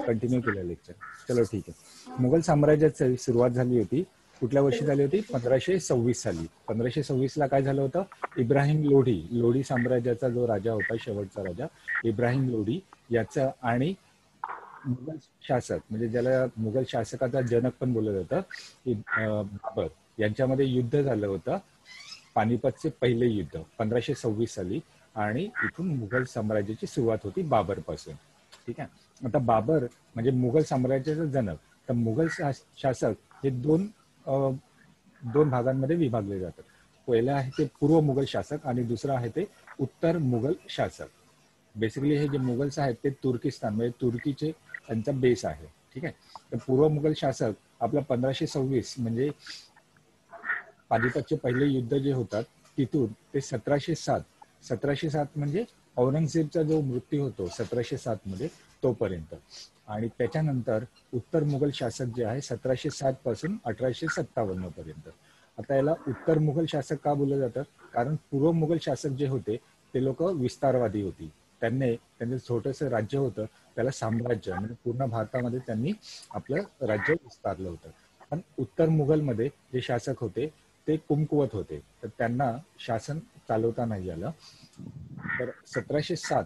Continue केलं lecture. चलो ठीक आहे. मुघल साम्राज्याची सुरुवात झाली होती कुठल्या वर्षी झाली होती? 1526 साली. 1526 ला काय झालं होतं? इब्राहिम लोधी साम्राज्याचा जो राजा होता, शेवटचा राजा इब्राहिम लोधी याचा आणि मुघल शासक म्हणजे ज्याला मुघल शासकाचा जनक पण बोललं जातं, बाबर यांच्यामध्ये युद्ध झालं होतं. पानिपतचे पहिले युद्ध 1526 साली आणि इथून मुघल साम्राज्याची सुरुवात होती बाबर पासून. ठीक आहे. आता बाबर म्हणजे मुघल साम्राज्याचा जनक. तर मुघल शासक हे दोन भागांमध्ये विभागले जातात. पहिलं आहे ते पूर्व मुघल शासक आणि दुसरं आहे ते उत्तर मुघल शासक. बेसिकली हे जे मुघल्स आहेत ते तुर्किस्तान म्हणजे तुर्कीचे त्यांचा बेस आहे. ठीक आहे. तर पूर्व मुघल शासक आपला 1526 म्हणजे पानिपतचे पहिले युद्ध जे होतात तिथून ते 1707 म्हणजे औरंगजेबचा जो मृत्यू होतो 1707 मध्ये तोपर्यंत, आणि त्याच्यानंतर उत्तर मुघल शासक जे आहे 1707 पासून 1857 पर्यंत. आता याला उत्तर मुघल शासक का बोललं जातं? कारण पूर्व मुघल शासक जे होते ते लोक विस्तारवादी होती. त्यांचं छोटंसं राज्य होतं त्याला साम्राज्य म्हणजे पूर्ण भारतामध्ये त्यांनी आपलं राज्य विस्तारलं होतं. पण उत्तर मुघलमध्ये जे शासक होते ते कुमकुवत होते, तर त्यांना शासन चालवता नाही आलं. तर 1707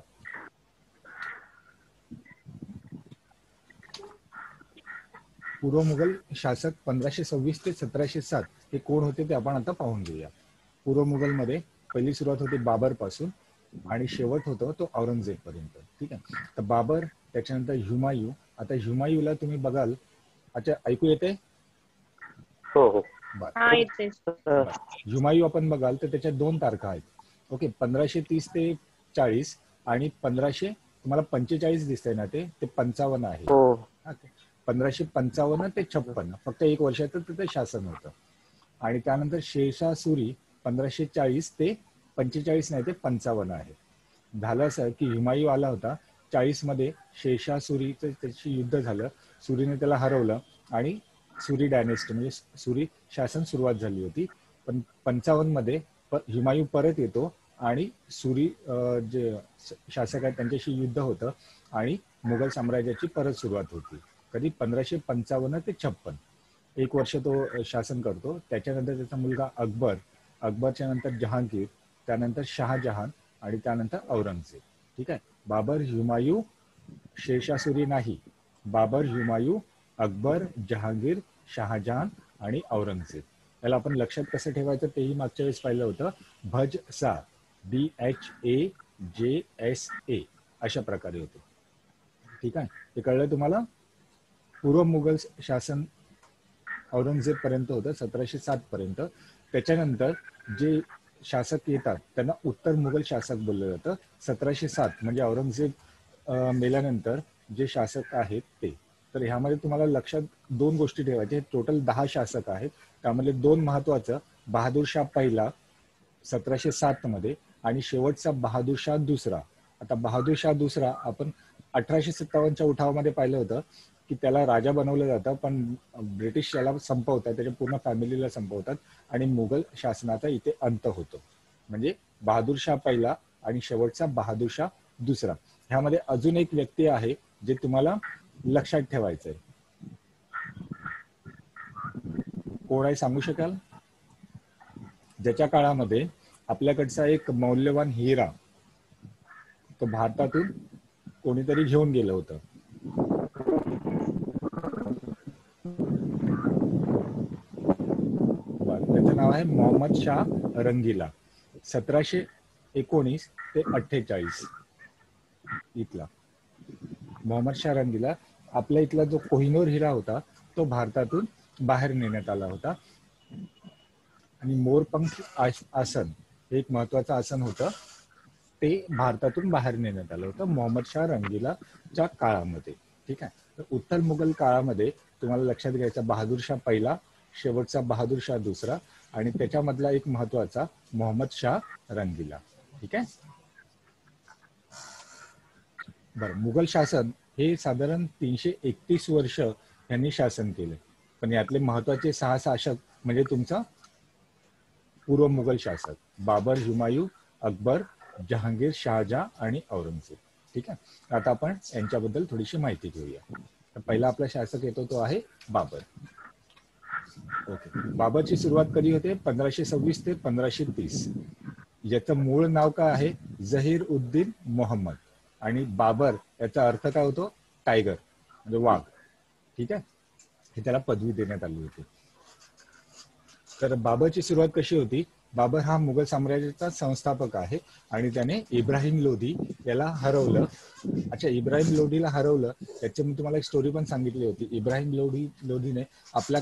पूर्व मुघल शासक 1526 ते 1707 हे कोण होते ते आपण आता पाहून घेऊया. पूर्व मुघल मध्ये पहिली सुरुवात होती बाबर पासून आणि शेवट होतो तो औरंगजेब पर्यंत. ठीक आहे. तर बाबर, त्याच्यानंतर हुमायूं. आता हुमायूंला तुम्ही बघाल, अच्छा ऐकू येते? हो हो. हुमायूं आपण बघाल तर त्याच्या 2 तारखा आहेत. ओके, 1530 ते 40 आणि 1545 दिसतंय ना, ते 55 आहे. 1555 ते 56 फक्त 1 वर्षाचं तिथे शासन होतं. आणि त्यानंतर शेरशाह सुरी 1540 ते 45 नाही ते 55 आहे. झालं असं की हुमायूं आला होता 40 मध्ये, शेरशाह सुरीचं त्याची युद्ध झालं, सुरीने त्याला हरवलं आणि सुरी डायनेस्टी म्हणजे सुरी शासन सुरुवात झाली होती. पण 55 मध्ये हुमायूं परत येतो आणि सुरी जे शासक आहेत त्यांच्याशी युद्ध होतं आणि मुघल साम्राज्याची परत सुरुवात होती. कधी? 1555 ते 56. 1 वर्ष तो शासन करतो. त्याच्यानंतर त्याचा मुलगा अकबर, अकबरच्या नंतर जहांगीर, त्यानंतर शहाजहान आणि त्यानंतर औरंगजेब. ठीक आहे. बाबर, हुमायूं, शेरशाह सुरी नाही. बाबर, हुमायूं, अकबर, जहांगीर, शहाजहान आणि औरंगजेब. याला आपण लक्षात कसं ठेवायचं तेही मागच्या वेळेस पाहिलं होतं. भजसा, BHAJSA अशा प्रकारे होतं. ठीक आहे. हे कळलं तुम्हाला? पूर्व मुघल शासन औरंगजेब पर्यंत होतं 1707 पर्यंत. त्याच्यानंतर जे शासक येतात त्यांना उत्तर मुघल शासक बोललं जातं. 1707 म्हणजे औरंगजेब मेल्यानंतर जे शासक आहेत ते. तर ह्यामध्ये तुम्हाला लक्षात 2 गोष्टी ठेवायच्या. टोटल 10 शासक आहेत. त्यामध्ये 2 महत्वाचं, बहादूर शाह पहिला 1707 मध्ये आणि शेवटचा बहादूर शाह दुसरा. आता बहादूर शाह दुसरा आपण 1857च्या उठावामध्ये पाहिलं होतं की त्याला राजा बनवलं जातं, पण ब्रिटिश याला संपवतात, त्याच्या पूर्ण फॅमिलीला संपवतात आणि मुघल शासनाचा इथे अंत होतो. म्हणजे बहादूर शाह पहिला आणि शेवटचा बहादूर शाह दुसरा. ह्यामध्ये अजून एक व्यक्ती आहे जे तुम्हाला लक्षात ठेवायचं आहे. कोण आहे सांगू शकाल? ज्याच्या काळामध्ये आपल्याकडचा एक मौल्यवान हिरा तो भारतातून कोणीतरी घेऊन गेलं होतं. त्याचं नाव आहे मोहम्मद शाह रंगीला. 1719 ते 48 इथला मोहम्मद शाह रंगीला. आपल्या इथला जो कोहिनूर हिरा होता तो भारतातून बाहेर नेण्यात आला होता. आणि मोरपंख आसन हे एक महत्वाचं आसन होतं, ते भारतातून बाहेर नेण्यात आलं होतं मोहम्मद शाह रंगीलाच्या काळामध्ये. ठीक आहे. तर उत्तर मुघल काळामध्ये तुम्हाला लक्षात घ्यायचा बहादूर शाह पहिला, शेवटचा बहादूर शाह दुसरा आणि त्याच्यामधला एक महत्वाचा मोहम्मद शाह रंगीला. ठीक आहे. बरं, मुघल शासन हे साधारण 331 वर्ष यांनी शासन केले. पण यातले महत्वाचे 6 शासक म्हणजे तुमचा पूर्व मुघल शासक बाबर, हुमायूं, अकबर, जहांगीर, शहाजहां आणि औरंगजेब. ठीक आहे. आता आपण यांच्याबद्दल थोडीशी माहिती घेऊया. तर पहिला आपला शासक येतो तो आहे बाबर. ओके. बाबरची सुरुवात कधी होते? 1526 ते 1530. याचं मूळ नाव काय आहे? जहीर उद्दीन मोहम्मद. आणि बाबर याचा अर्थ काय होतो? टायगर म्हणजे वाघ. ठीक आहे. हे त्याला पदवी देण्यात आली होती. तर बाबरची सुरुवात कशी होती? बाबर हा मुघल साम्राज्याचा संस्थापक आहे आणि त्याने इब्राहिम लोधी याला हरवलं. अच्छा, इब्राहिम लोधीला हरवलं त्याची मी तुम्हाला एक स्टोरी पण सांगितली होती. इब्राहिम लोधीने आपला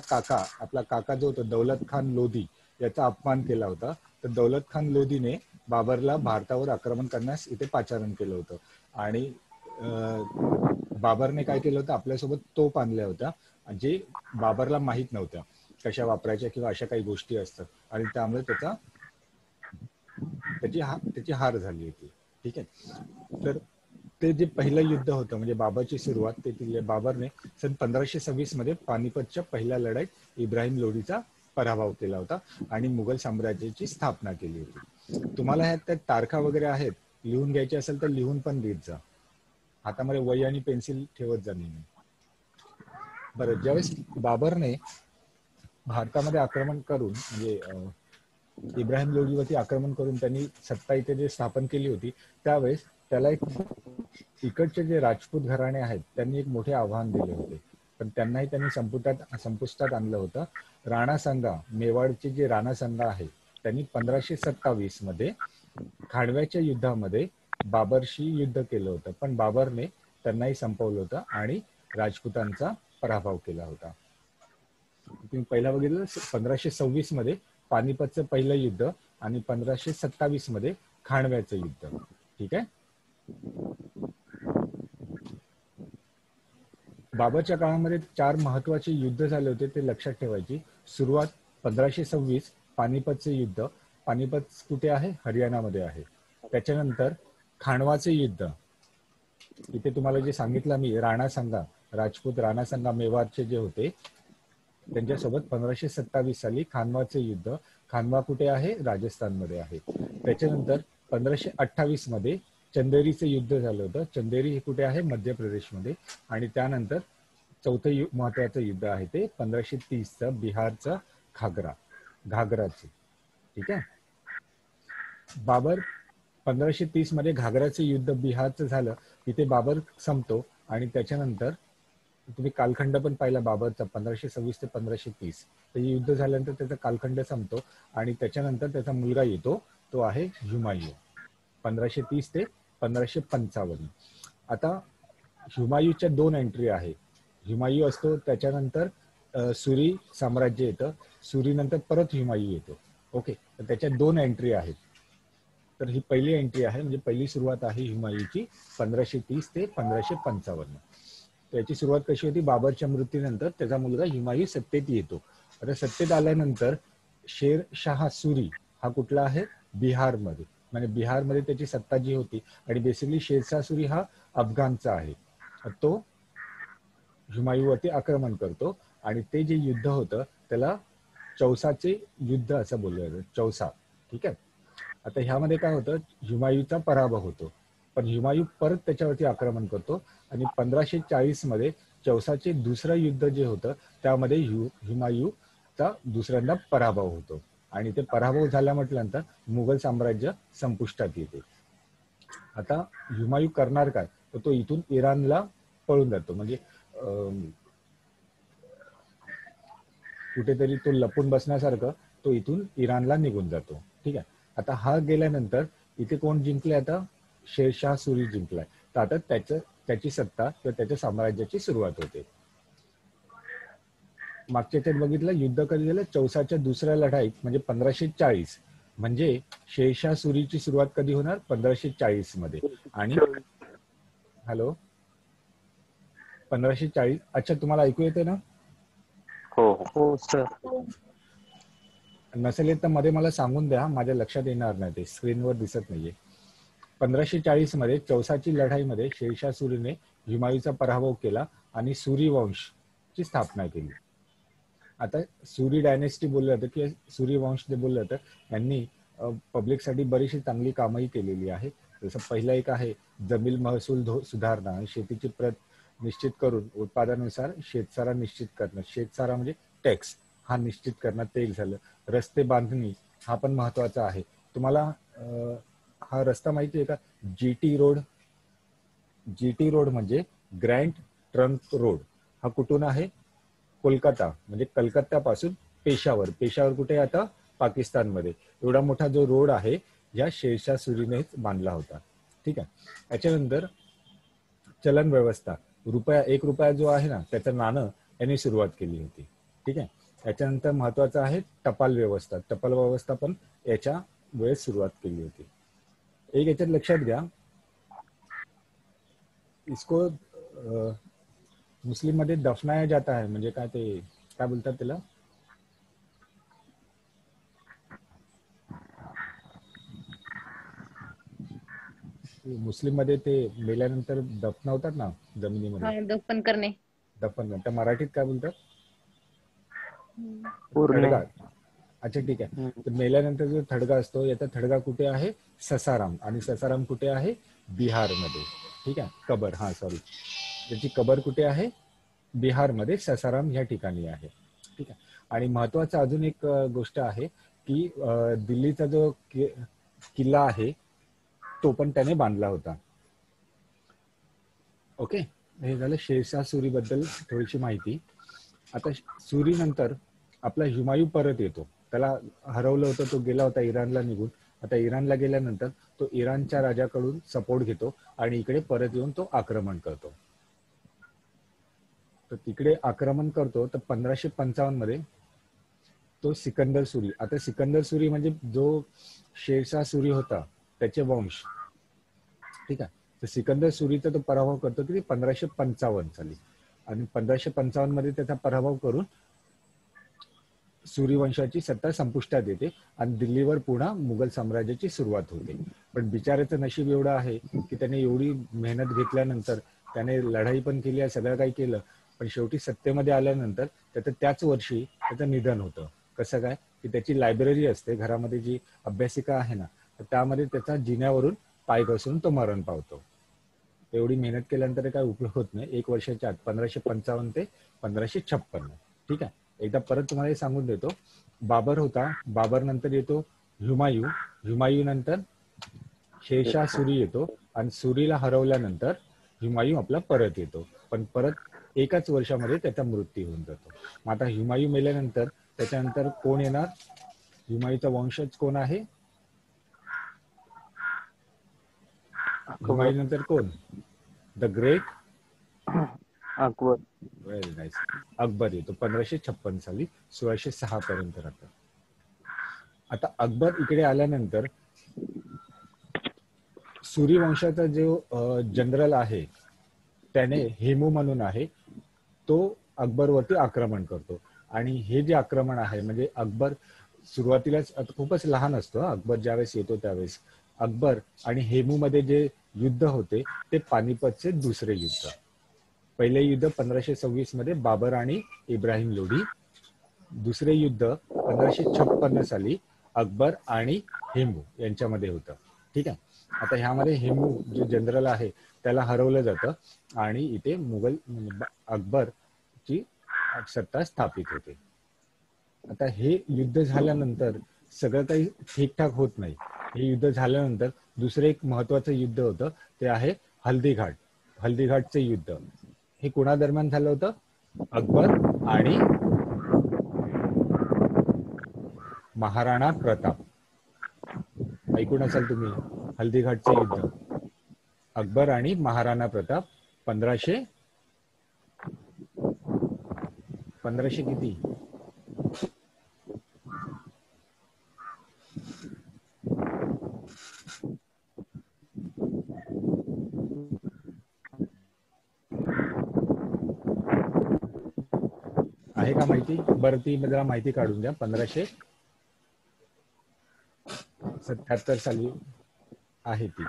काका जो होता दौलत खान लोधी याचा अपमान केला होता. तर दौलत खान लोधीने बाबरला भारतावर आक्रमण करण्यास इथे पाचारण केलं होतं. आणि बाबरने काय केलं होतं? आपल्यासोबत तोफ आणल्या होत्या जे बाबरला माहीत नव्हत्या कशा वापरायच्या किंवा अशा काही गोष्टी असतात. आणि त्यामुळे त्याची हार झाली होती. ठीक आहे. तर ते जे पहिलं युद्ध होतं म्हणजे बाबरची सुरुवात ते बाबरने सन 1526 मध्ये पानिपतच्या पहिल्या लढाईत इब्राहिम लोधीचा पराभव केला होता आणि मुघल साम्राज्याची स्थापना केली होती. तुम्हाला ह्यात त्या तारखा वगैरे आहेत, लिहून घ्यायचे असेल तर लिहून पण लिहित जा. हातामध्ये वही आणि पेन्सिल ठेवत जा नेहमी. बरं, ज्यावेळेस बाबरने भारतामध्ये आक्रमण करून म्हणजे इब्राहिम लोधीवरती आक्रमण करून त्यांनी सत्ता इथे जे स्थापन केली होती त्यावेळेस त्याला एक इकडचे जे राजपूत घराणे आहेत त्यांनी एक मोठे आव्हान दिले होते. पण त्यांनाही त्यांनी संपुष्टात आणलं होतं. राणा संगा, मेवाडचे जे राणा संगा आहे त्यांनी 1527 मध्ये खांडव्याच्या युद्धामध्ये बाबरशी युद्ध केलं होतं. पण बाबरने त्यांनाही संपवलं होतं आणि राजपुतांचा पराभव केला होता. तुम्ही पहिला बघितलं 1526 मध्ये पानिपतचं पहिलं युद्ध आणि 1527 मध्ये खांडव्याचं युद्ध. ठीक आहे. बाबरच्या काळामध्ये 4 महत्वाचे युद्ध झाले होते ते लक्षात ठेवायची. सुरुवात 1526 पानिपतचे युद्ध. पानिपत कुठे आहे? हरियाणामध्ये आहे. त्याच्यानंतर खांडवाचे युद्ध. इथे तुम्हाला जे सांगितलं मी राणा संगा, राजपूत राणा संगा मेवाडचे जे होते त्यांच्यासोबत 1527 साली खानवाचे युद्ध. खानवा कुठे आहे? राजस्थानमध्ये आहे. त्याच्यानंतर 1528 मध्ये चंदेरीचं युद्ध झालं होतं. चंदेरी हे कुठे आहे? मध्य प्रदेशमध्ये. आणि त्यानंतर चौथं महत्वाचं युद्ध आहे ते 1530चं बिहारचं घागराचे. ठीक आहे. बाबर 1530 मध्ये घागराचं युद्ध बिहारचं झालं. तिथे बाबर संपतो आणि त्याच्यानंतर तुम्ही कालखंड पण पाहिला बाबरचा 1526 ते 1530. ते युद्ध झाल्यानंतर त्याचा कालखंड संपतो आणि त्याच्यानंतर त्याचा मुलगा येतो तो आहे हुमायूं 1530 ते 1555. आता हुमायूंच्या 2 एंट्री आहे. हुमायूं असतो त्याच्यानंतर सुरी साम्राज्य येतं. सुरी नंतर परत हुमायूं येतो. ओके. तर त्याच्या 2 एंट्री आहेत. तर ही पहिली एंट्री आहे म्हणजे पहिली सुरुवात आहे हुमायूंची 1530 ते 1555. त्याची सुरुवात कशी होती? बाबरच्या मृत्यूनंतर त्याचा मुलगा हुमायूं सत्तेत येतो. आता सत्तेत आल्यानंतर शेर शाह सुरी हा कुठला आहे? बिहारमध्ये. म्हणजे बिहारमध्ये त्याची सत्ता जी होती आणि बेसिकली शेरशाह सुरी हा अफगाणचा आहे. तो हुमायूंवरती आक्रमण करतो आणि ते जे युद्ध होतं त्याला चौसाचे युद्ध असं बोललं जातं. चौसा. ठीक आहे. आता ह्यामध्ये काय होतं? हुमायूंचा पराभव होतो. पण हुमायूं परत त्याच्यावरती आक्रमण करतो आणि 1540 मध्ये चौसाचे दुसरं युद्ध जे होतं त्यामध्ये हुमायूंचा दुसऱ्यांदा पराभव होतो आणि ते पराभव झाल्या म्हटल्यानंतर मुघल साम्राज्य संपुष्टात येते. आता हुमायूं करणार काय? तर तो इथून इराणला पळून जातो. म्हणजे कुठेतरी तो लपून बसण्यासारखं तो इथून इराणला निघून जातो. ठीक आहे. आता हा गेल्यानंतर इथे कोण जिंकले? आता शेरशाह सुरी जिंकलाय. तर आता त्याची सत्ता किंवा त्याच्या साम्राज्याची सुरुवात होते. मागच्या याच्यात बघितलं युद्ध कधी झालं? चौसाच्या दुसऱ्या लढाईत म्हणजे 1540. म्हणजे शेरशाह सुरीची सुरुवात कधी होणार? 1540 मध्ये. आणि हॅलो 1540. अच्छा, तुम्हाला ऐकू येते ना? हो हो सर. नसेल येत तर मध्ये मला सांगून द्या, माझ्या लक्षात येणार नाही, ते स्क्रीनवर दिसत नाहीये. 1540 मध्ये चौसाची लढाईमध्ये शेरशाह सुरीने हुमायूंचा पराभव केला आणि सुरी वंशची स्थापना केली. आता सुरी डायनेस्टी बोललं जातं किंवा सुरी वंश जे बोललं जातं यांनी पब्लिकसाठी बरीचशी चांगली कामही केलेली आहे. जसं पहिलं एक आहे जमीन महसूल सुधारणा, शेतीची प्रत निश्चित करून उत्पादनानुसार शेतसारा निश्चित करणं, शेतसारा म्हणजे टॅक्स हा निश्चित करणं, ते एक झालं. रस्ते बांधणी हा पण महत्वाचा आहे. तुम्हाला हा रस्ता माहिती आहे का? GT road. जीटी रोड म्हणजे ग्रँड ट्रंक रोड. हा कुठून आहे? कोलकाता म्हणजे कलकत्त्यापासून पेशावर. पेशावर कुठे आहे आता? पाकिस्तानमध्ये. एवढा मोठा जो रोड आहे या शेरशाह सुरीनेच बांधला होता. ठीक आहे. याच्यानंतर चलन व्यवस्था, रुपया, 1 रुपया जो आहे ना त्याचं नाणं यांनी सुरुवात केली होती. ठीक आहे. याच्यानंतर महत्वाचं आहे टपाल व्यवस्था. टपाल व्यवस्था पण याच्या वेळेस सुरुवात केली होती. एक याच्यात लक्षात घ्या, इसको मुस्लिम मध्ये दफनाया जाता है, म्हणजे काय ते काय बोलतात त्याला? मुस्लिम मध्ये ते मेल्यानंतर दफनवतात ना जमिनीमध्ये, दफन करणे. दफन. त्या मराठीत काय बोलतात? पूर्ण. थडगा. अच्छा ठीक आहे. तर मेल्यानंतर जो थडगा असतो, याचा थडगा कुठे आहे? ससाराम. आणि ससाराम कुठे आहे? बिहारमध्ये. ठीक आहे. कबर, हा सॉरी, त्याची कबर कुठे आहे? बिहारमध्ये ससाराम या ठिकाणी आहे. ठीक आहे. आणि महत्वाचं अजून एक गोष्ट आहे की दिल्लीचा जो किल्ला आहे तो पण त्याने बांधला होता. ओके. हे झालं शेरशाह सुरी बद्दल थोडीशी माहिती. आता सुरी नंतर आपला हुमायूं परत येतो. त्याला हरवलं होतं, तो गेला होता इराणला निघून. आता इराणला गेल्यानंतर तो इराणच्या राजाकडून सपोर्ट घेतो आणि इकडे परत येऊन तो आक्रमण करतो. तर तिकडे आक्रमण करतो तर 1555 मध्ये तो सिकंदर सुरी. आता सिकंदर सुरी म्हणजे जो शेरशाह सुरी होता त्याचे वंश. ठीक आहे. तर सिकंदर सुरीचा तो पराभव करतो की 1555 साली. आणि 1555 मध्ये त्याचा पराभव करून सूर्यवंशाची सत्ता संपुष्टात येते आणि दिल्लीवर पुन्हा मुघल साम्राज्याची सुरुवात होते. पण बिचाऱ्याचं नशीब एवढं आहे की त्याने एवढी मेहनत घेतल्यानंतर त्याने लढाई पण केली आहे, सगळं काही केलं, पण शेवटी सत्तेमध्ये आल्यानंतर त्याचं त्याच वर्षी त्याचं निधन होतं. कसं काय? की त्याची लायब्ररी असते घरामध्ये, जी अभ्यासिका आहे ना, तर त्यामध्ये त्याचा जिन्यावरून पाय घसरून तो मरण पावतो. एवढी मेहनत केल्यानंतर काय उपयोग होत नाही. 1 वर्षाच्या आत 1555 ते 1556. ठीक आहे. एकदा परत तुम्हाला हे सांगून देतो. बाबर होता, बाबर नंतर येतो हुमायूं, हुमायूं नंतर शेरशाह सुरी येतो आणि सुरीला हरवल्यानंतर हुमायूं आपला परत येतो. पण परत एकाच वर्षामध्ये त्याचा मृत्यू होऊन जातो. मग आता हुमायूं मेल्यानंतर त्याच्यानंतर कोण येणार? हुमायूंचा वंशज कोण आहे? हुमायूं नंतर कोण? The great Akbar. Very nice. Akbar येतो 1556 साली, 1606 पर्यंत राहतो. आता अकबर इकडे आल्यानंतर सूर्यवंशाचा जो जनरल आहे त्याने हेमू म्हणून आहे, तो अकबरवरती आक्रमण करतो. आणि हे जे आक्रमण आहे म्हणजे अकबर सुरुवातीलाच खूपच लहान असतो. अकबर ज्यावेळेस येतो त्यावेळेस अकबर आणि हेमू मध्ये जे युद्ध होते ते पानिपतचे दुसरे युद्ध. पहिले युद्ध 1526 मध्ये बाबर आणि इब्राहिम लोधी. दुसरे युद्ध 1556 साली अकबर आणि हेमू यांच्यामध्ये होतं. ठीक आहे. आता ह्यामध्ये हेमू जो जनरल आहे त्याला हरवलं जातं आणि इथे मुघल अकबरची सत्ता स्थापित होते. आता हे युद्ध झाल्यानंतर सगळं काही ठीकठाक होत नाही. हे युद्ध झाल्यानंतर दुसरं एक महत्वाचं युद्ध होतं, ते आहे हल्दीघाट. हल्दीघाटचे युद्ध हे कोणादरम्यान झालं होतं? अकबर आणि महाराणा प्रताप. ऐकून असाल तुम्ही हल्दीघाटचे युद्ध. अकबर आणि महाराणा प्रताप 1500 किती? आहे का माहिती? बरं ती जरा माहिती काढून द्या. 1577 साली आहे ती,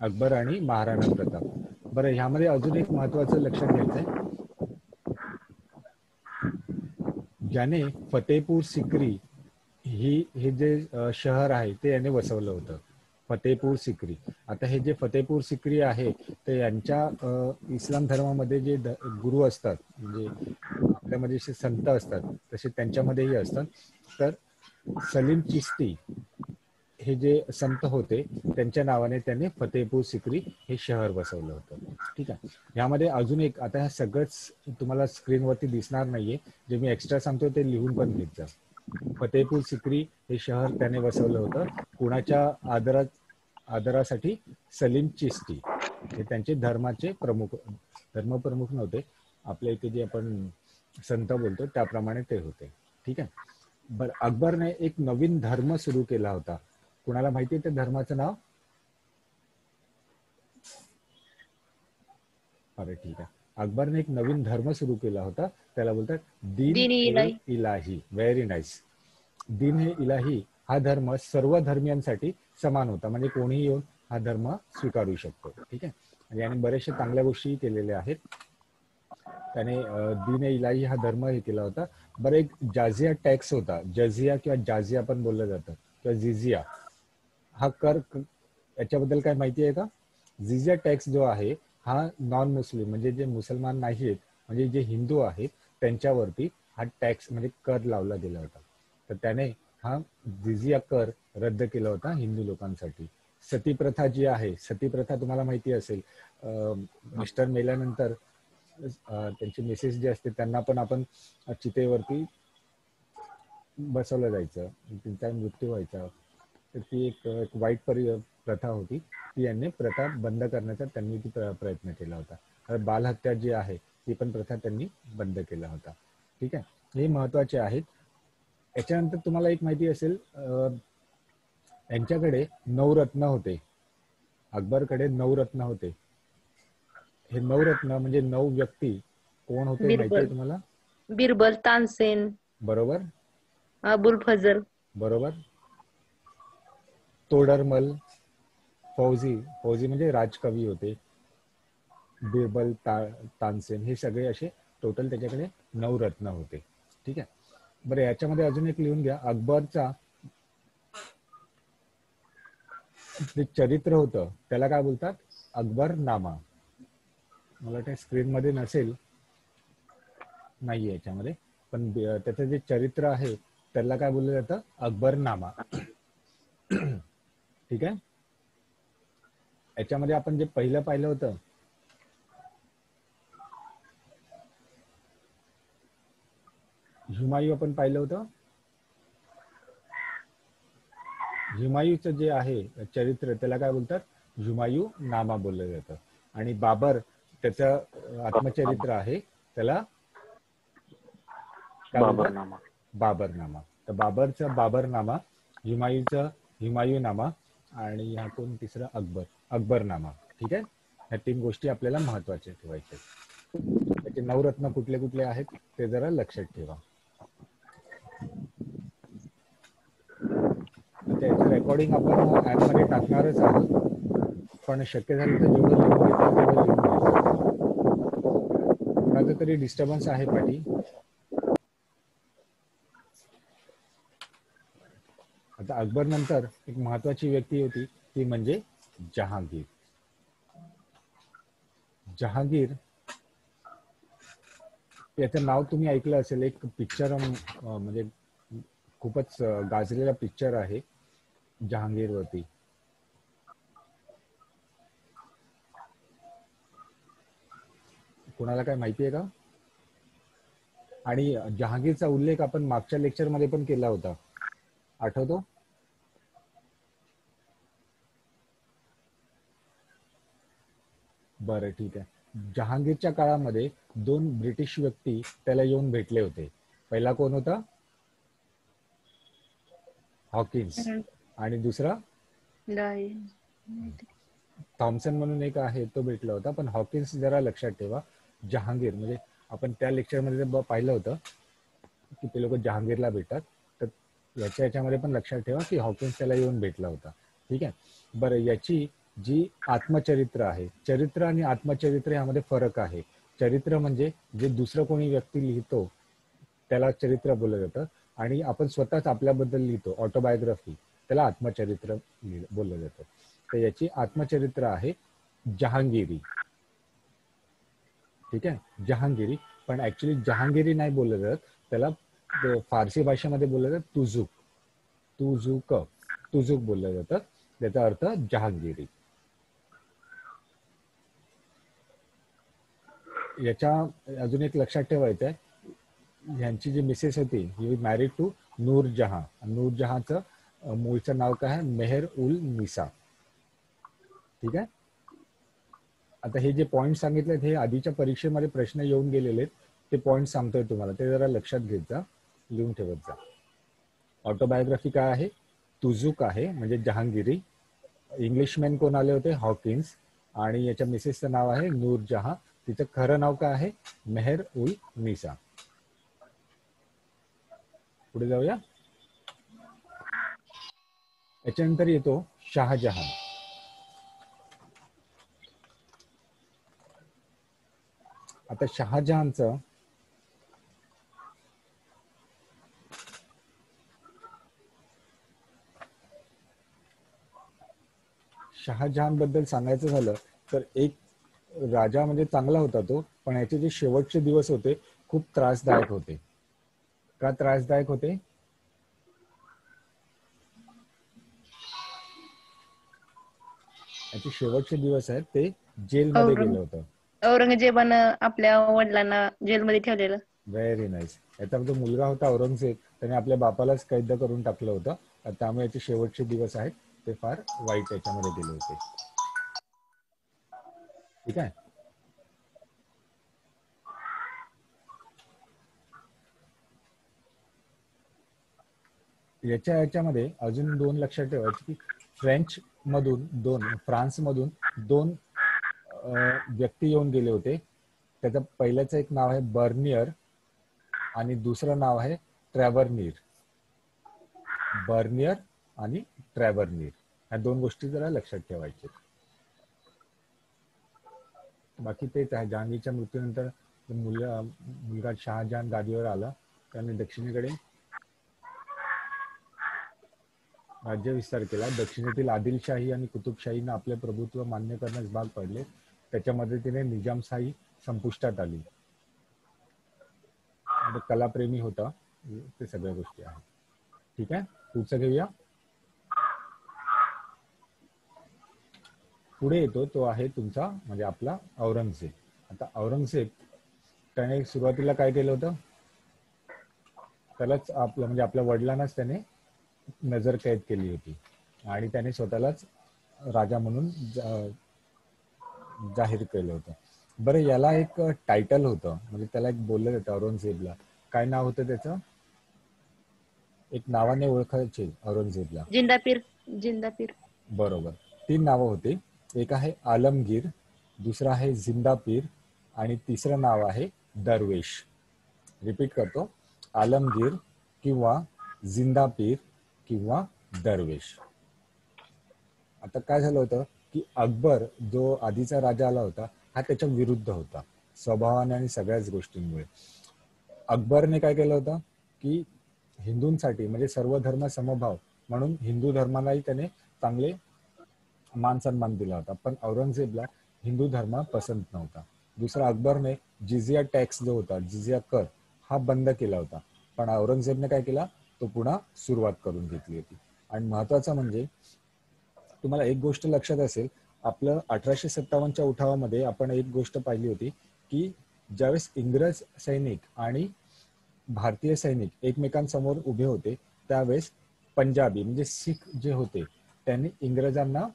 अकबर आणि महाराणा प्रताप. बरं, ह्यामध्ये अजून एक महत्वाचं लक्षात घ्यायचंय, ज्याने फतेपूर सिक्री हे जे शहर आहे ते याने वसवलं होतं. फतेपूर सिक्री. आता हे जे फतेपूर सिक्री आहे ते यांच्या इस्लाम धर्मामध्ये जे गुरु असतात, म्हणजे आपल्यामध्ये जे संत असतात तसे त्यांच्यामध्येही असतात. तर सलीम चिश्ती हे जे संत होते त्यांच्या नावाने त्यांनी फतेपूर सिक्री हे शहर बसवलं होतं. ठीक आहे. यामध्ये अजून एक, आता हे सगळंच तुम्हाला स्क्रीनवरती दिसणार नाहीये, जे मी एक्स्ट्रा सांगतो ते लिहून पण घेत जा. फतेपूर सिक्री हे शहर त्याने बसवलं होतं. कुणाच्या आदरासाठी? सलीम चिश्ती हे त्यांचे धर्मप्रमुख नव्हते, आपल्या इथे जे आपण संत बोलतो त्याप्रमाणे ते होते. ठीक आहे. बरं, अकबरने एक नवीन धर्म सुरू केला होता. कुणाला माहिती आहे त्या धर्माचं नाव? अरे ठीक आहे. अकबरने एक नवीन धर्म सुरू केला होता, त्याला बोलतात दीन ए इलाही. Very nice. दीन ए इलाही हा धर्म सर्व धर्मियांसाठी समान होता, म्हणजे कोणीही येऊन हा धर्म स्वीकारू शकतो. ठीक आहे. आणि याने बरेचशा चांगल्या गोष्टी केलेल्या आहेत. त्याने दीन ए इलाही हा धर्म हे केला होता. बरं, एक जाझिया टॅक्स होता, जझिया किंवा जाझिया पण बोललं जातं, किंवा जिझिया हा कर, याच्याबद्दल काय माहिती आहे का? जिझिया टॅक्स जो आहे हा नॉन मुस्लिम, म्हणजे जे मुसलमान नाहीत, म्हणजे जे हिंदू आहेत त्यांच्यावरती हा टॅक्स म्हणजे कर लावला गेला होता. तर त्याने हा जिझिया कर रद्द केला होता हिंदू लोकांसाठी. सती प्रथा जी आहे, सती प्रथा तुम्हाला माहिती असेल, मिस्टर मेल्यानंतर त्यांची मिसेस जी असते त्यांना पण आपण चितेवरती बसवलं जायचं, त्यांचा मृत्यू व्हायचा. तर ती एक वाईट प्रथा होती. ती यांनी प्रथा बंद करण्याचा त्यांनी प्रयत्न केला होता. तर बालहत्या जी आहे ती पण प्रथा त्यांनी बंद केला होता. ठीक आहे. हे महत्वाचे आहेत. याच्यानंतर तुम्हाला एक माहिती असेल, यांच्याकडे 9 रत्न होते. अकबरकडे 9 रत्न होते. हे 9 रत्न म्हणजे 9 व्यक्ती कोण होते माहिती आहे तुम्हाला? बिरबल, तानसेन, बरोबर, अबुल फजल, बरोबर, तोडरमल, फौजी म्हणजे राजकवी होते, बिरबल, तानसेन, हे सगळे असे टोटल त्याच्याकडे 9 रत्न होते. ठीक आहे. बरं, याच्यामध्ये अजून एक लिहून घ्या. अकबरचा जे चरित्र होतं त्याला काय बोलतात? अकबरनामा. मला वाटतं स्क्रीन मध्ये नसेल, नाहीये याच्यामध्ये, पण त्याचं जे चरित्र आहे त्याला काय बोललं जातं? अकबरनामा. ठीक आहे. याच्यामध्ये आपण जे पहिलं पाहिलं होतं, हुमायूं आपण पाहिलं होतं. हुमायूंचं जे आहे चरित्र त्याला काय बोलतात? हुमायूं नामा बोललं जातं. आणि बाबर त्याचं आत्मचरित्र आहे त्याला काय बोलतात? बाबरनामा. तर बाबरचा बाबरनामा, हुमायूंचा हुमायूंनामा, आणि हा कोण तिसरा? अकबरनामा. ठीक आहे. ह्या 3 गोष्टी आपल्याला महत्वाच्या ठेवायच्या. त्याचे 9 रत्न कुठले कुठले आहेत ते जरा लक्षात ठेवा. आता याचं रेकॉर्डिंग आपण ऍपमध्ये टाकणारच आहोत, पण शक्य झालं तर जेवढं लिहून घेता येईल तेवढं लिहून घ्यायचं. कोणाचा तरी डिस्टर्बन्स आहे पाठी? आता अकबर नंतर एक महत्वाची व्यक्ती होती, ती म्हणजे जहांगीर. जहांगीर याचं नाव तुम्ही ऐकलं असेल. एक पिक्चर म्हणजे खूपच गाजलेला पिक्चर आहे जहांगीर वरती. कोणाला काय माहिती आहे का? आणि जहांगीरचा उल्लेख आपण मागच्या लेक्चर मध्ये पण केला होता, आठवतो? बरं, ठीक आहे. जहांगीरच्या काळामध्ये 2 ब्रिटिश व्यक्ती त्याला येऊन भेटले होते. पहिला कोण होता? हॉकिन्स. आणि दुसरा थॉमसन म्हणून एक आहे, तो भेटला होता. पण हॉकिन्स जरा लक्षात ठेवा. जहांगीर म्हणजे आपण त्या लेक्चर मध्ये पाहिलं होतं की ते लोक जहांगीरला भेटतात. तर याच्यामध्ये पण लक्षात ठेवा की हॉकिन्स त्याला येऊन भेटला होता. ठीक आहे. बरं, याची जी आत्मचरित्र आहे, चरित्र आणि आत्मचरित्र यामध्ये फरक आहे. चरित्र म्हणजे जे दुसरं कोणी व्यक्ती लिहितो त्याला चरित्र बोललं जातं, आणि आपण स्वतःच आपल्याबद्दल लिहितो ऑटोबायोग्राफी, त्याला आत्मचरित्र बोललं जातं. तर याची आत्मचरित्र आहे जहांगीरी. ठीक आहे, जहांगीरी. पण ऍक्च्युली जहांगीरी नाही बोललं जात, त्याला फारसी भाषेमध्ये बोललं जातं तुझुक. तुझुक बोललं जातं, त्याचा अर्थ जहांगीरी. याच्या अजून एक लक्षात ठेवायचं आहे, ह्यांची जी मिसेस होती ही मॅरिड टू नूरजहां. नूरजहांचं मूळचं नाव काय आहे? मेहर उल निसा. ठीक आहे. आता हे जे पॉइंट सांगितलेत हे आधीच्या परीक्षेमध्ये प्रश्न येऊन गेलेले आहेत, ते पॉइंट सांगतोय तुम्हाला, ते जरा लक्षात घेत जा, लिहून ठेवत जा. ऑटोबायोग्राफी काय आहे? तुझुक आहे, म्हणजे जहांगीरी. इंग्लिशमॅन कोण आले होते? हॉकिन्स. आणि याच्या मिसेसचं नाव आहे नूरजहां. तिचं खरं नाव काय आहे? मेहर उल निसा. पुढे जाऊया. याच्यानंतर येतो शहाजहान. आता शहाजहानचं शहाजहान बद्दल सांगायचं झालं तर एक राजा म्हणजे चांगला होता तो, पण याचे जे शेवटचे दिवस होते खूप त्रासदायक होते. का त्रासदायक होते? याचे शेवटचे दिवस आहेत ते जेलमध्ये गेलं होतं. औरंगजेबानं आपल्या वडिलांना जेलमध्ये ठेवलेलं. Very nice. याचा जो मुलगा होता औरंगजेब, त्याने आपल्या बापालाच कैद करून टाकलं होतं, त्यामुळे याचे शेवटचे दिवस आहेत ते फार वाईट याच्यामध्ये गेले होते. ठीक आहे. याच्यामध्ये अजून दोन लक्षात ठेवायचे की फ्रान्समधून दोन व्यक्ती येऊन गेले होते. त्याचं पहिल्याचं एक नाव आहे बर्नियर आणि दुसरं नाव आहे ट्रॅव्हर्नियर. बर्नियर आणि ट्रॅव्हर्नियर, ह्या दोन गोष्टी जरा लक्षात ठेवायच्या. बाकी तेच आहे. जहांगीरच्या मृत्यूनंतर मुलगा शहाजहान गादीवर आला. त्याने दक्षिणेकडे राज्य विस्तार केला. दक्षिणेतील आदिलशाही आणि कुतुबशाहीनं आपले प्रभुत्व मान्य करण्यास भाग पडले. त्याच्या मदतीने निजामशाही संपुष्टात आली. कलाप्रेमी होता. ते सगळ्या गोष्टी आहेत. ठीक आहे, पुढचं घेऊया. पुढे येतो तो आहे तुमचा म्हणजे आपला औरंगजेब. आता औरंगजेब त्याने सुरुवातीला काय केलं होतं? त्यालाच आपलं म्हणजे आपल्या वडिलांनाच त्याने नजर कैद केली होती आणि त्याने स्वतःलाच राजा म्हणून जाहीर केलं होतं. बरं, याला एक टायटल होतं, म्हणजे त्याला एक बोललं जातं औरंगजेबला. काय नाव होतं त्याचं? एक नावाने ओळखायचे औरंगजेबला. जिंदापीर. बरोबर. 3 नावं होती. एक आहे आलमगीर, दुसरं आहे जिंदापीर आणि तिसरं नाव आहे दरवेश. रिपीट करतो, आलमगीर किंवा जिंदापीर किंवा दरवेश. आता काय झालं होतं की अकबर जो आधीचा राजा आला होता हा त्याच्या विरुद्ध होता स्वभावाने आणि सगळ्याच गोष्टींमुळे. अकबरने काय केलं होतं की हिंदूंसाठी म्हणजे सर्व धर्म समभाव म्हणून हिंदू धर्मालाही त्याने चांगले मान सन्मान दिला होता, पण औरंगजेबला हिंदू धर्म पसंत नव्हता. दुसरा, अकबरने जिझिया टॅक्स जो होता, जिझिया कर, हा बंद केला होता, पण औरंगजेबने काय केला? तो पुन्हा सुरुवात करून घेतली होती. आणि महत्वाचं म्हणजे तुम्हाला एक गोष्ट लक्षात असेल, आपलं 1857च्या उठावामध्ये आपण एक गोष्ट पाहिली होती की ज्यावेळेस इंग्रज सैनिक आणि भारतीय सैनिक एकमेकांसमोर उभे होते त्यावेळेस पंजाबी म्हणजे सिख जे होते त्यांनी इंग्रजांना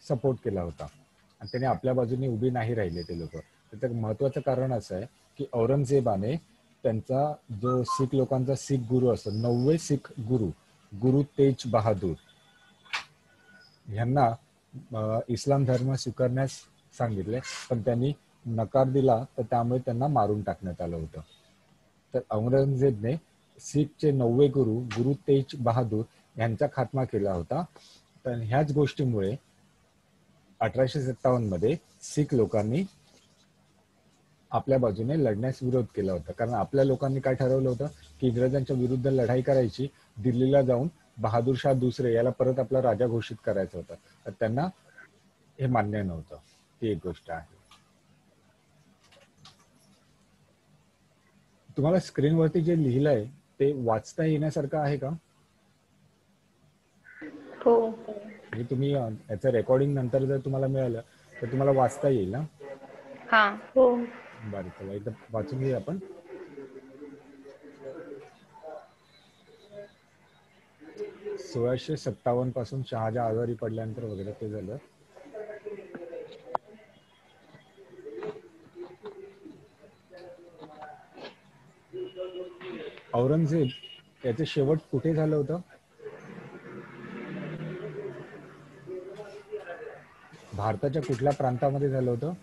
सपोर्ट केला होता आणि त्याने आपल्या बाजूने उभी नाही राहिले ते लोक. त्याचं महत्वाचं कारण असं आहे की औरंगजेबाने त्यांचा जो सिख लोकांचा सिख गुरु असतो, 9वे सिख गुरु तेज बहादूर यांना इस्लाम धर्म स्वीकारण्यास सांगितले, पण त्यांनी नकार दिला, तर त्यामुळे त्यांना मारून टाकण्यात आलं होतं. तर औरंगजेबने सिखचे 9वे गुरु तेज बहादूर यांचा खात्मा केला होता. तर ह्याच गोष्टीमुळे 1857 मध्ये सिख लोकांनी आपल्या बाजूने लढण्यास विरोध केला होता, कारण आपल्या लोकांनी काय ठरवलं होतं की इंग्रजांच्या विरुद्ध लढाई करायची, दिल्लीला जाऊन बहादूर शाह दुसरे याला परत आपला राजा घोषित करायचा होता. तर त्यांना हे मान्य नव्हतं. ती एक गोष्ट आहे. तुम्हाला स्क्रीनवरती जे लिहिलंय ते वाचता येण्यासारखं आहे का? हो. म्हणजे तुम्ही याचं रेकॉर्डिंग नंतर जर तुम्हाला मिळालं तर तुम्हाला वाचता येईल ना? हा. हो. बरं, चला एकदा वाचून घेऊया आपण. 1657 पासून शहाजहा आजारी पडल्यानंतर वगैरे ते झालं. औरंगजेब याचं शेवट कुठे झालं होतं? भारताच्या कुठल्या प्रांतामध्ये झालं होतं?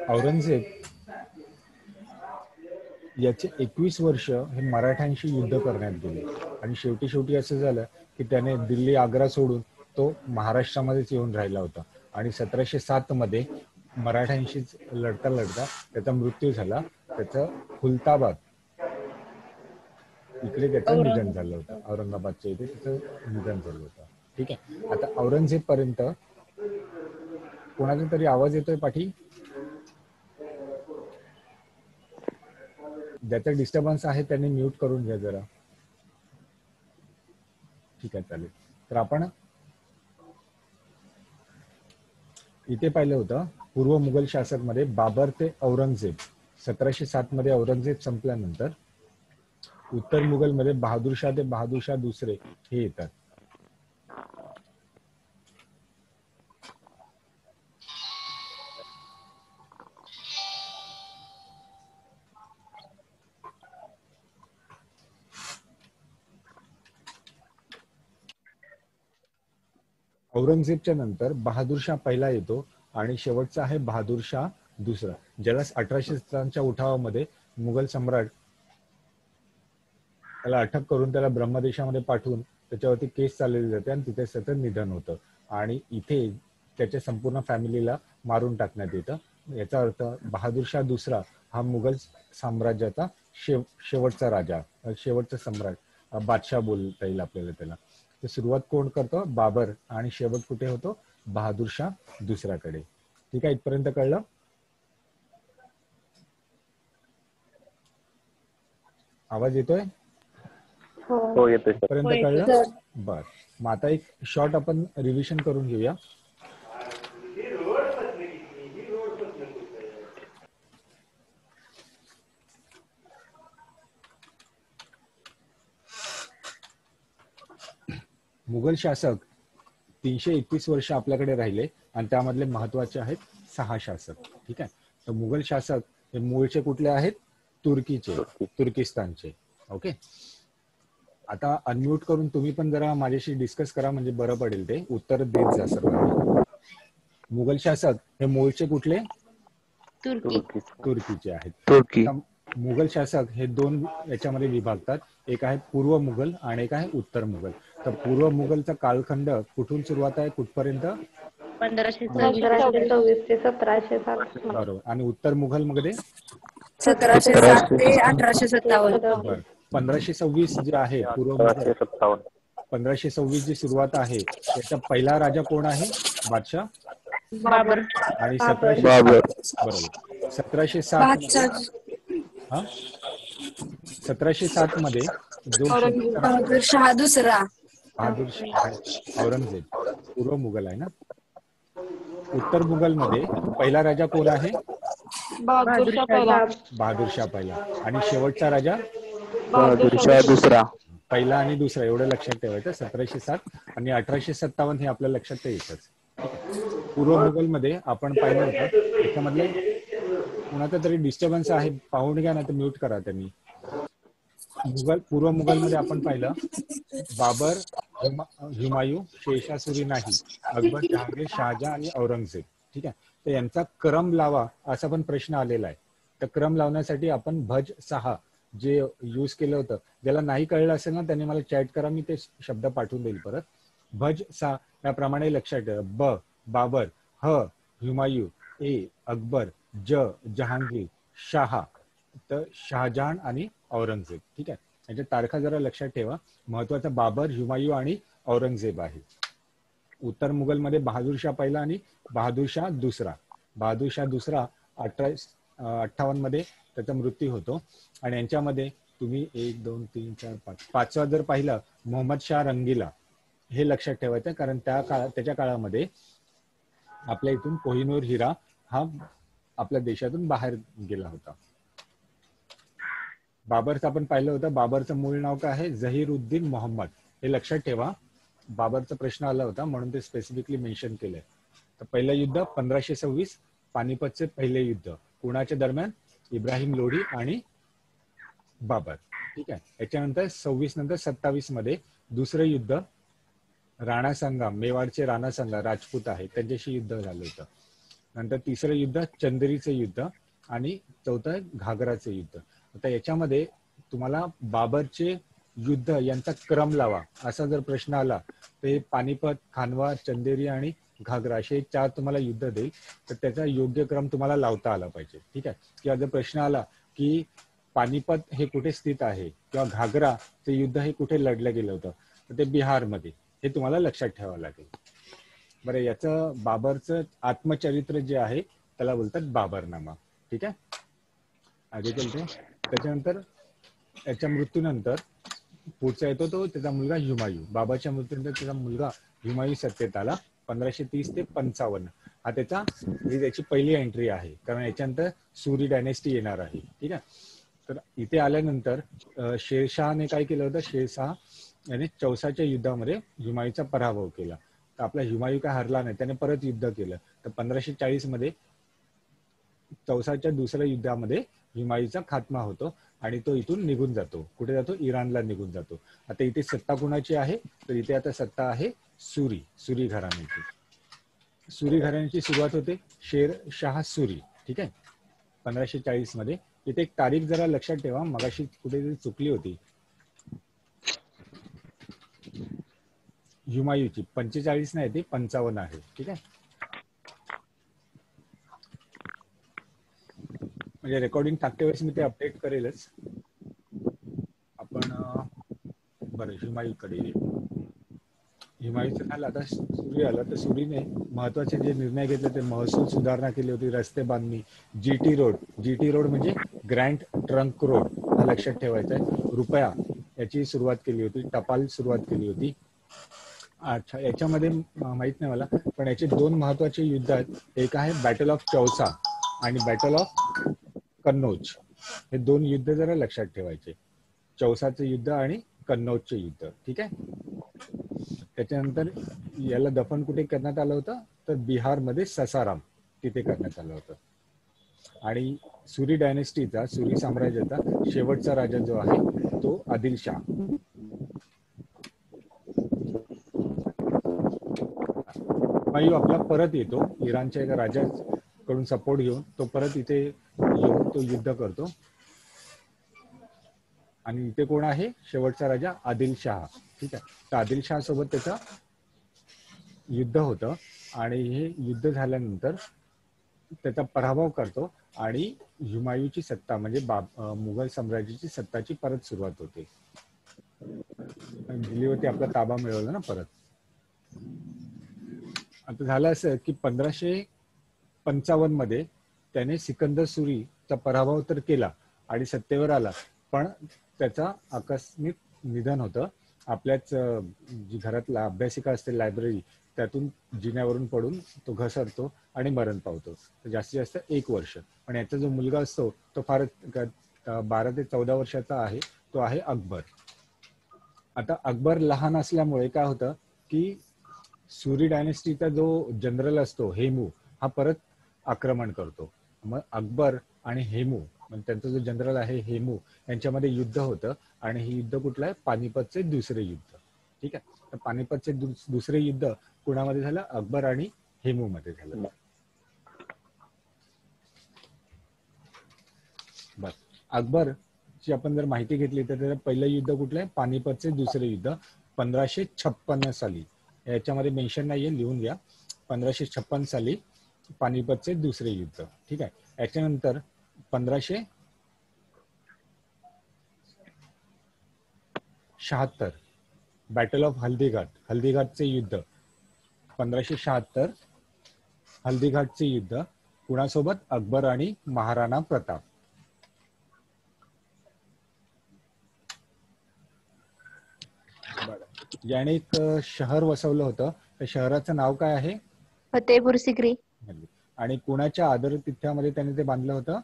औरंगजेब याचे 21 वर्ष हे मराठ्यांशी युद्ध करण्यात गेले आणि शेवटी असं झालं की त्याने दिल्ली आग्रा सोडून तो महाराष्ट्रामध्येच येऊन राहिला होता आणि 1707 मध्ये मराठ्यांशीच लढता त्याचा मृत्यू झाला. त्याचं खुलताबाद इकडे त्याचं निधन झालं होतं. औरंगाबादच्या इथे त्याचं निधन झालं होतं. ठीक आहे. आता औरंगजेब पर्यंत कोणाचा तरी आवाज येतोय पाठी? ज्याचा डिस्टर्बन्स आहे त्यांनी म्यूट करून घ्या जरा. ठीक आहे, चालेल. तर आपण इथे पाहिलं होतं पूर्व मुघल शासक मध्ये बाबर ते औरंगजेब. 1707 मध्ये औरंगजेब संपल्यानंतर उत्तर मुघल मध्ये बहादूरशाह ते बहादूरशाह दुसरे हे येतात. औरंगजेबच्या नंतर बहादूरशाह पहिला येतो आणि शेवटचा आहे बहादूरशाह दुसरा, ज्याला 1817च्या उठावामध्ये मुघल सम्राट त्याला अटक करून त्याला ब्रह्मदेशामध्ये पाठवून त्याच्यावरती केस चालवली जाते आणि तिथे सतत निधन होतं आणि इथे त्याच्या संपूर्ण फॅमिलीला मारून टाकण्यात येतं. याचा अर्थ बहादूरशाह दुसरा हा मुघल साम्राज्याचा शेवटचा राजा, शेवटचा सम्राट, बादशाह बोलता येईल आपल्याला त्याला. तर सुरुवात कोण करतो? बाबर, आणि शेवट कुठे होतो? बहादूरशाह दुसऱ्याकडे. ठीक आहे, इथपर्यंत कळलं? आवाज येतोय? हो येतोय सर. पर्यंत कळलं? बर, मग आता एक शॉर्ट आपण रिव्हिजन करून घेऊया. मुघल शासक 331 वर्ष आपल्याकडे राहिले आणि त्यामधले महत्वाचे आहेत 6 शासक. ठीक आहे. तर मुघल शासक हे मूळचे कुठले आहेत? तुर्कीचे, तुर्किस्तानचे. ओके. आता अनम्यूट करून तुम्ही पण जरा माझ्याशी डिस्कस करा, म्हणजे बरं पडेल, ते उत्तर देत जा सर्वांना. मुघल शासक हे मूळचे कुठले? तुर्कीचे आहेत. तुर्की. मुघल शासक हे दोन याच्यामध्ये विभागतात, एक आहे पूर्व मुघल आणि एक आहे उत्तर मुघल. तर पूर्व मुघलचा कालखंड कुठून सुरुवात आहे कुठपर्यंत? 1526 ते 1707. बरोबर. आणि उत्तर मुघल मध्ये 1707 ते 1857. बरं. 1526 जे आहे पूर्व मुघल, 1526 जी सुरुवात आहे त्याचा पहिला राजा कोण आहे? बादशाह बाबर. आणि 1707 बरोबर. 1707 हा 1707 मध्ये जो बहादूरशाह दुसरा. बहादूरशाह औरंगजेब पूर्व मुघल आहे ना. उत्तर मुघल मध्ये पहिला राजा कोण आहे? बहादूरशाह पहिला. आणि शेवटचा राजा बहादूरशाह दुसरा. पहिला आणि दुसरा, एवढं लक्षात ठेवायचं. 1707 आणि 1857 हे आपल्या लक्षात येतच. पूर्व मुघल मध्ये आपण पाहिलं होतं, त्याच्यामधले कुणाचा तरी डिस्टर्बन्स आहे, पाहून घ्या ना, तर म्यूट करा त्यांनी. पूर्व मुघल मध्ये आपण पाहिलं बाबर, हुमायूं, शेरशाह सुरी नाही, अकबर, जहांगीर, शहाजहान आणि औरंगजेब. ठीक आहे. तर यांचा क्रम लावा असा पण प्रश्न आलेला आहे. तर क्रम लावण्यासाठी आपण भज 6 जे यूज केलं होतं, ज्याला नाही कळलं असेल ना त्यांनी मला चॅट करा, मी ते शब्द पाठवून देईल परत. भज 6 याप्रमाणे लक्षात ठेवा. ब बाबर, ह हुमायूं, ए अकबर, ज जहांगीर, शाह तर शहाजहान आणि औरंगजेब. ठीक आहे. याच्या तारखा जरा लक्षात ठेवा. महत्वाचा बाबर, हुमायूं आणि औरंगजेब आहे. उत्तर मुघलमध्ये बहादूर शाह पहिला आणि बहादूर शाह दुसरा. बहादूर शाह दुसरा 1858 मध्ये त्याचा मृत्यू होतो. आणि यांच्यामध्ये तुम्ही 1 2 3 4 5 पाचवा जर पाहिलं मोहम्मद शाह रंगीला, हे लक्षात ठेवायचं, कारण त्याच्या काळामध्ये आपल्या इथून कोहिनूर हिरा हा आपल्या देशातून बाहेर गेला होता. बाबरचं आपण पाहिलं होतं. बाबरचं मूळ नाव काय आहे? झहीरुद्दीन मोहम्मद. हे लक्षात ठेवा. बाबरचा प्रश्न आला होता म्हणून ते स्पेसिफिकली मेन्शन केलंय. तर पहिलं युद्ध 1526 पानिपतचे पहिले युद्ध कुणाच्या दरम्यान? इब्राहिम लोधी आणि बाबर. ठीक आहे. याच्यानंतर 26 नंतर 27 मध्ये दुसरं युद्ध राणा संगा, मेवाडचे राणा संगा राजपूत आहे त्यांच्याशी युद्ध झालं होतं. नंतर तिसरं युद्ध चंदेरीचं युद्ध आणि चौथं घागराचं युद्ध. आता याच्यामध्ये तुम्हाला बाबरचे युद्ध यांचा क्रम लावा असा जर प्रश्न आला तर पानिपत, खानवा, चंदेरी आणि घागरा असे 4 तुम्हाला युद्ध देईल. तर त्याचा योग्य क्रम तुम्हाला लावता आला पाहिजे. ठीक आहे. किंवा जर प्रश्न आला की पानिपत हे कुठे स्थित आहे किंवा घागराचे युद्ध हे कुठे लढलं गेलं होतं तर ते बिहारमध्ये, हे तुम्हाला लक्षात ठेवावं लागेल. बरं, याचं बाबरचं आत्मचरित्र जे आहे त्याला बोलतात बाबरनामा. ठीक आहे. आगे चलते. त्याच्यानंतर याच्या मृत्यूनंतर पुढचा येतो तो त्याचा मुलगा हुमायूं. बाबाच्या मृत्यूनंतर त्याचा मुलगा हुमायूं सत्तेत आला 1530 ते 55. हा त्याची पहिली एंट्री आहे, कारण याच्यानंतर सुरी डायनेस्टी येणार आहे. ठीक आहे. तर इथे आल्यानंतर शेरशहाने काय केलं होतं? शेरशाह याने चौसाच्या युद्धामध्ये हुमायूंचा पराभव केला. तर आपला हुमायूं काय हरला नाही, त्याने परत युद्ध केलं. तर 1540 मध्ये चौसाच्या दुसऱ्या युद्धामध्ये हुमायूंचा खात्मा होतो आणि तो इथून निघून जातो. कुठे जातो? इराणला निघून जातो. आता इथे सत्ता कुणाची आहे? तर इथे आता सत्ता आहे सुरी घराण्याची. सुरी घराण्याची सुरुवात होते शेर शाह सुरी. ठीक आहे. 1540 मध्ये. इथे एक तारीख जरा लक्षात ठेवा, मगाशी कुठेतरी चुकली होती. हुमायूंची 45 नाही, ती 55 आहे. ठीक आहे. म्हणजे रेकॉर्डिंग टाकते वेळेस मी ते अपडेट करेलच. आपण बरं हुमायूंकडे येऊ. हुमायूंचं झालं. आता सुरी आला. तर सुरीने महत्वाचे जे निर्णय घेतले ते महसूल सुधारणा केली होती, रस्ते बांधणी, जीटी रोड म्हणजे ग्रँड ट्रंक रोड, हा लक्षात ठेवायचा आहे. रुपया याची सुरुवात केली होती, टपाल सुरुवात केली होती. अच्छा, याच्यामध्ये माहित नाही मला, पण याचे 2 महत्वाचे युद्ध आहेत. एक आहे बॅटल ऑफ चौसा आणि बॅटल ऑफ कन्नौज. हे 2 युद्ध जरा लक्षात ठेवायचे. चौसाचं युद्ध आणि कन्नौजचे युद्ध. ठीक आहे. त्याच्यानंतर याला दफन कुठे करण्यात आलं होतं? तर बिहारमध्ये ससाराम तिथे करण्यात आलं होतं. आणि सुरी डायनेस्टीचा, सुरी साम्राज्याचा शेवटचा राजा जो आहे तो आदिलशाह. हुमायूं आपला परत येतो इराणच्या एका राजाकडून सपोर्ट घेऊन. तो परत इथे येऊन तो युद्ध करतो. आणि इथे कोण आहे? शेवटचा राजा आदिलशाह. ठीक आहे. तर आदिलशाह सोबत त्याचं युद्ध होतं आणि हे युद्ध झाल्यानंतर त्याचा पराभव करतो आणि हुमायूंची सत्ता म्हणजे मुघल साम्राज्याची सत्ताची परत सुरुवात होते. दिल्लीवरती आपला ताबा मिळवला ना परत. आता झालं असं की 1555 मध्ये त्याने सिकंदर सुरीचा पराभव तर केला आणि सत्तेवर आला, पण त्याचा आकस्मिक निधन होतं. आपल्याच जी घरातला अभ्यासिका असते लायब्ररी, त्यातून जिन्यावरून पडून तो घसरतो आणि मरण पावतो. जास्तीत जास्त 1 वर्ष. पण याचा जो मुलगा असतो तो फारच 12 ते 14 वर्षाचा आहे. तो आहे अकबर. आता अकबर लहान असल्यामुळे काय होतं की सुरी डायनेस्टीचा जो जनरल असतो हेमू, हा परत आक्रमण करतो. मग अकबर आणि हेमू, म्हणजे त्यांचा जो जनरल आहे हेमू, यांच्यामध्ये युद्ध होतं. आणि हे युद्ध कुठलं आहे? पानिपतचे दुसरे युद्ध. ठीक आहे. तर पानिपतचे दुसरे युद्ध कुणामध्ये झालं? अकबर आणि हेमू मध्ये झालं. बस, अकबरची आपण जर माहिती घेतली तर त्याचं पहिलं युद्ध कुठलं आहे? पानिपतचे दुसरे युद्ध 1556 साली. याच्यामध्ये मेन्शन नाहीये, लिहून घ्या. 1556 साली पानिपतचे दुसरे युद्ध. ठीक आहे. याच्यानंतर 1576 बॅटल ऑफ हल्दीघाट, हल्दीघाटचे युद्ध. 1576 हल्दीघाटचे युद्ध कुणासोबत? अकबर आणि महाराणा प्रताप. याने एक शहर वसवलं होतं, त्या शहराचं नाव काय आहे? फतेहपूर सिक्री. आणि कुणाच्या आदरातिथ्यामध्ये त्याने ते बांधलं होतं?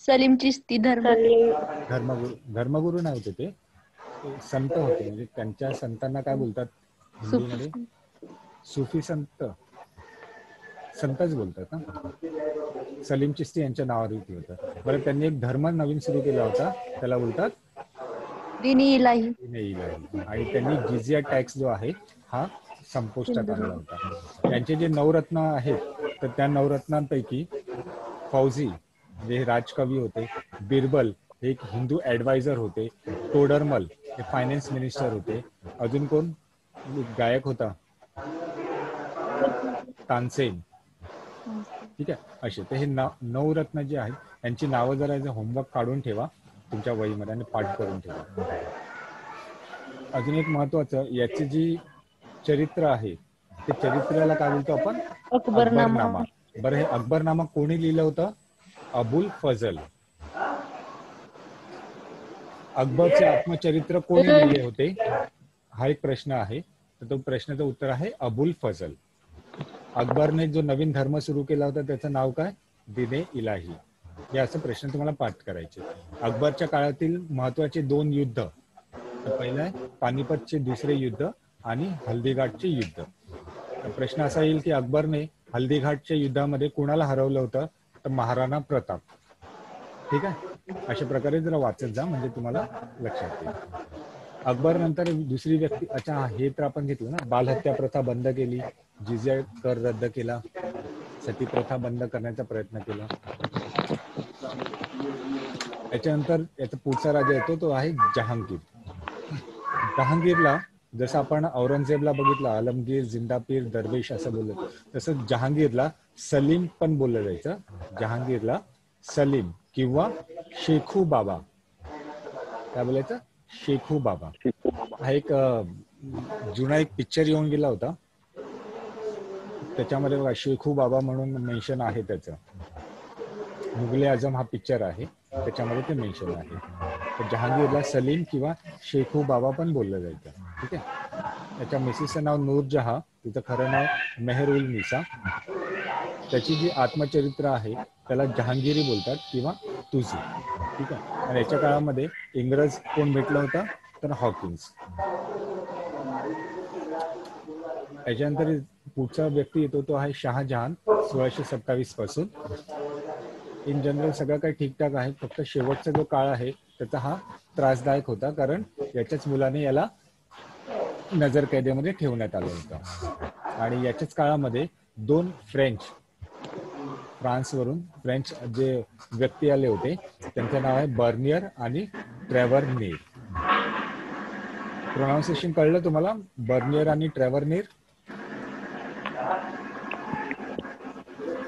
सलीम चिश्ती धर्मगुरू. धर्मगुरू नाही होते ते संत होते, म्हणजे त्यांच्या संतांना काय बोलतात हिंदीमध्ये? सुफी संत, संतच बोलतात ना. सलीम चिश्ती यांच्या नावावरती होतं. बरं, त्यांनी एक धर्म नवीन सुरू केला होता, त्याला बोलतात दिनी इलाही. आणि त्यांनी जिझिया टॅक्स जो आहे हा संपुष्टात आणला होता. त्यांचे जे नवरत्न आहेत, तर त्या नवरत्नांपैकी फौजी जे राजकवी होते, बिरबल हे एक हिंदू ऍडवायझर होते, तोडरमल हे फायनान्स मिनिस्टर होते, अजून कोण गायक होता? तानसेन. ठीक आहे. असे तर हे नवरत्न जे आहेत यांची नावं जरा होमवर्क काढून ठेवा तुमच्या वहीमध्ये आणि पाठ करून ठेवा. अजून एक महत्वाचं, याची जी चरित्र आहे ते चरित्राला काय बोलतो आपण? अकबरनामा. बरं, हे अकबरनामा कोणी लिहिलं होतं? अबुल फजल. अकबरचे आत्मचरित्र कोणी लिहिले होते हा एक प्रश्न आहे, तर तो प्रश्नाचं उत्तर आहे अबुल फजल. अकबरने जो नवीन धर्म सुरू केला होता त्याचं नाव काय? दिने इलाही. हे असं प्रश्न तुम्हाला पाठ करायचे. अकबरच्या काळातील महत्वाचे 2 युद्ध, पहिलं आहे पानिपतचे दुसरे युद्ध आणि हल्दीघाटचे युद्ध. प्रश्न असा येईल की अकबरने हल्दीघाटच्या युद्धामध्ये कोणाला हरवलं होतं? तर महाराणा प्रताप. ठीक आहे. अशा प्रकारे जरा वाचत जा म्हणजे तुम्हाला लक्षात येईल. अकबर नंतर दुसरी व्यक्ती, अच्छा हे तर आपण घेतलं ना. बालहत्या प्रथा बंद केली, जिझिया कर रद्द केला, सती प्रथा बंद करण्याचा प्रयत्न केला. याच्यानंतर याचा पुढचा राजा येतो तो आहे जहांगीर. जहांगीरला जसं आपण औरंगजेबला बघितलं आलमगीर, जिंदापीर, दरवेश असं बोलत, तसं जहांगीरला सलीम पण बोललं जायचं. जहांगीरला सलीम किंवा शेखू बाबा. काय बोलायचं? शेखू बाबा. हा एक जुना एक पिक्चर येऊन गेला होता, त्याच्यामध्ये बघा शेखू बाबा म्हणून मेन्शन आहे त्याचं. मुघले आझम हा पिक्चर आहे, त्याच्यामध्ये ते मेन्शन आहे. तर जहांगीरला सलीम किंवा शेखू बाबा पण बोललं जायचं. ठीक आहे. त्याच्या मिसेसचं नाव नूरजहा, तिचं खरं नाव मेहर उल निसा. त्याची जी आत्मचरित्र आहे त्याला जहांगीरी बोलतात किंवा तुझी. ठीक आहे. आणि याच्या काळामध्ये इंग्रज कोण भेटलं होतं? तर हॉकिन्स. याच्यानंतर पुढचा व्यक्ती येतो तो आहे शहाजहान, 1627 पासून. इन जनरल सगळं काही ठीकठाक आहे, फक्त शेवटचा जो काळ आहे त्याचा हा त्रासदायक होता, कारण याच्याच मुलाने याला नजर कैदेमध्ये ठेवण्यात आलं होतं. आणि याच्याच काळामध्ये 2 फ्रान्सवरून फ्रेंच जे व्यक्ती आले होते त्यांचं नाव आहे बर्नियर आणि ट्रेव्हरनीर. प्रोनाउन्सिएशन कळलं तुम्हाला? बर्नियर आणि ट्रेव्हरनीर.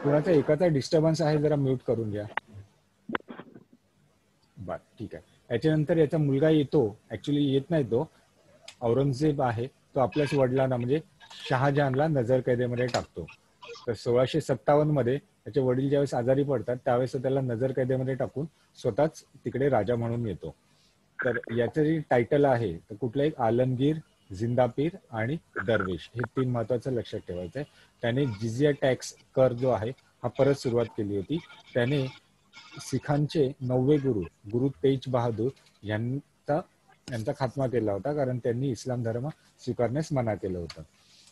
कुणाचा एकाचा डिस्टर्बन्स आहे, जरा म्यूट करून घ्या. बर, ठीक आहे. याच्यानंतर याचा मुलगा येतो, ऍक्च्युली येत नाही तो, औरंगजेब आहे तो आपल्याच वडिलांना म्हणजे शहाजहानला नजर कैदेमध्ये टाकतो. तर 1657 मध्ये त्याचे वडील ज्यावेळेस आजारी पडतात त्यावेळेस त्याला नजर कैदेमध्ये टाकून स्वतःच तिकडे राजा म्हणून येतो. तर याचं जे टायटल आहे तर कुठलं? एक आलमगीर, जिंदापीर आणि दरवेश, हे 3 महत्वाचं लक्षात ठेवायचं आहे. त्याने जिझिया टॅक्स कर जो आहे हा परत सुरुवात केली होती. त्याने सिखांचे 9वे गुरु तेज बहादूर यांचा खात्मा केला होता, कारण त्यांनी इस्लाम धर्म स्वीकारण्यास मना केलं होतं.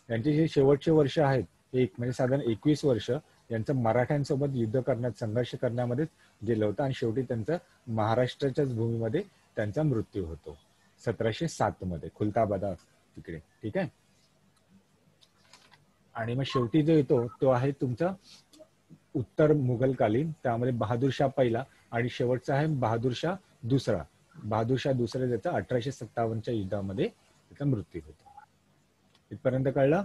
त्यांचे जे शेवटचे वर्ष आहेत म्हणजे साधारण 21 वर्ष यांचं मराठ्यांसोबत युद्ध करण्यात, संघर्ष करण्यामध्येच गेलं होतं. आणि शेवटी त्यांचं महाराष्ट्राच्याच भूमीमध्ये त्यांचा मृत्यू होतो 1707 मध्ये खुलताबाद तिकडे. ठीक आहे. आणि मग शेवटी जो येतो तो आहे तुमचा उत्तर मुघलकालीन, त्यामध्ये बहादूरशाह पहिला आणि शेवटचा आहे बहादूरशाह दुसरा. बहादूरशाह दुसरा ज्याचा 1857च्या युद्धामध्ये त्याचा मृत्यू होतो. इथपर्यंत कळलं?